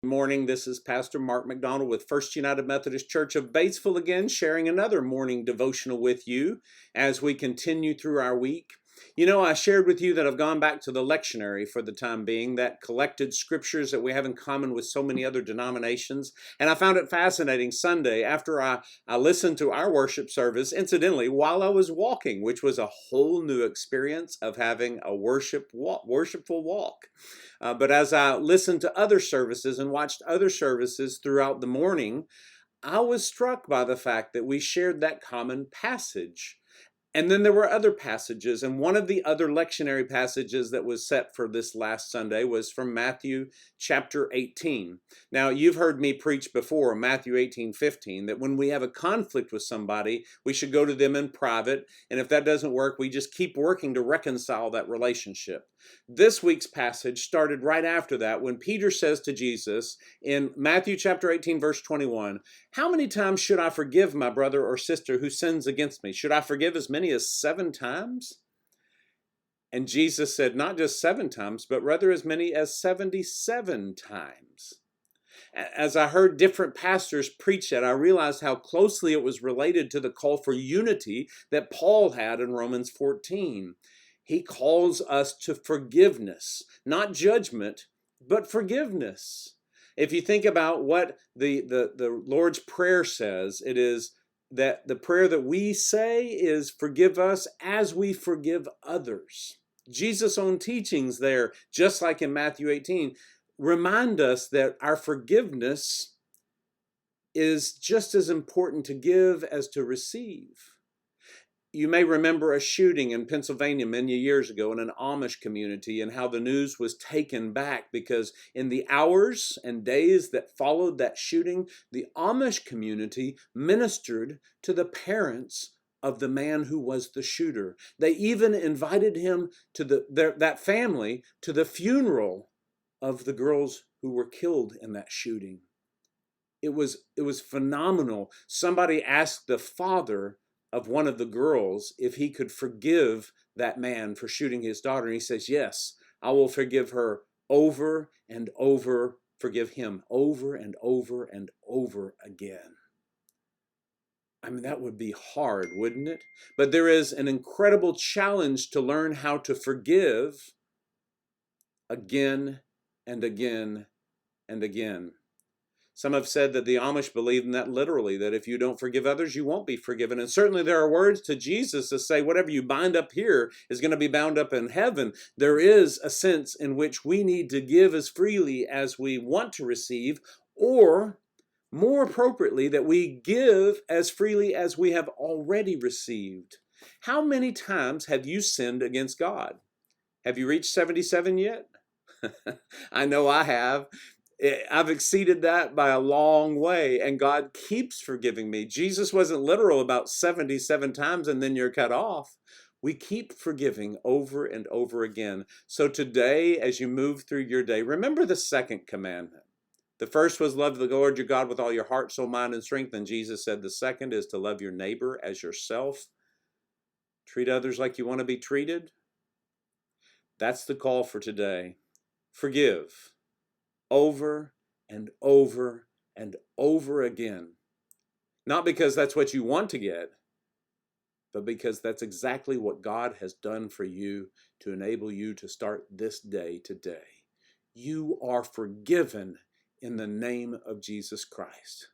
Good morning. This is Pastor Mark McDonald with First United Methodist Church of Batesville again, sharing another morning devotional with you as we continue through our week. You know, I shared with you that I've gone back to the lectionary for the time being, that collected scriptures that we have in common with so many other denominations. And I found it fascinating Sunday after I listened to our worship service, incidentally, while I was walking, which was a whole new experience of having a worshipful walk. But as I listened to other services and watched other services throughout the morning, I was struck by the fact that we shared that common passage. And then there were other passages, and one of the other lectionary passages that was set for this last Sunday was from Matthew chapter 18. Now, you've heard me preach before, Matthew 18:15, that when we have a conflict with somebody, we should go to them in private, and if that doesn't work, we just keep working to reconcile that relationship. This week's passage started right after that when Peter says to Jesus in Matthew chapter 18, verse 21, "How many times should I forgive my brother or sister who sins against me? Should I forgive as many as 7 times?" And Jesus said, not just 7 times, but rather as many as 77 times. As I heard different pastors preach that, I realized how closely it was related to the call for unity that Paul had in Romans 14. He calls us to forgiveness, not judgment, but forgiveness. If you think about what the Lord's Prayer says, it is that the prayer that we say is, forgive us as we forgive others. Jesus' own teachings there, just like in Matthew 18, remind us that our forgiveness is just as important to give as to receive. You may remember a shooting in Pennsylvania many years ago in an Amish community, and how the news was taken back because in the hours and days that followed that shooting, the Amish community ministered to the parents of the man who was the shooter. They even invited him to that family to the funeral of the girls who were killed in that shooting. It was phenomenal. Somebody asked the father of one of the girls if he could forgive that man for shooting his daughter. And he says, yes, I will forgive her over and over, forgive him over and over and over again. I mean, that would be hard, wouldn't it? But there is an incredible challenge to learn how to forgive again and again and again. Some have said that the Amish believe in that literally, that if you don't forgive others, you won't be forgiven. And certainly there are words to Jesus that say whatever you bind up here is going to be bound up in heaven. There is a sense in which we need to give as freely as we want to receive, or more appropriately, that we give as freely as we have already received. How many times have you sinned against God? Have you reached 77 yet? I know I have. I've exceeded that by a long way, and God keeps forgiving me. Jesus wasn't literal about 77 times and then you're cut off. We keep forgiving over and over again. So today, as you move through your day, remember the second commandment. The first was love the Lord your God with all your heart, soul, mind, and strength. And Jesus said the second is to love your neighbor as yourself. Treat others like you want to be treated. That's the call for today. Forgive over and over and over again. Not because that's what you want to get, but because that's exactly what God has done for you to enable you to start this day today. You are forgiven in the name of Jesus Christ.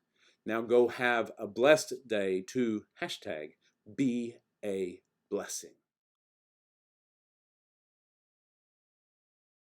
Now go have a blessed day to #be a blessing.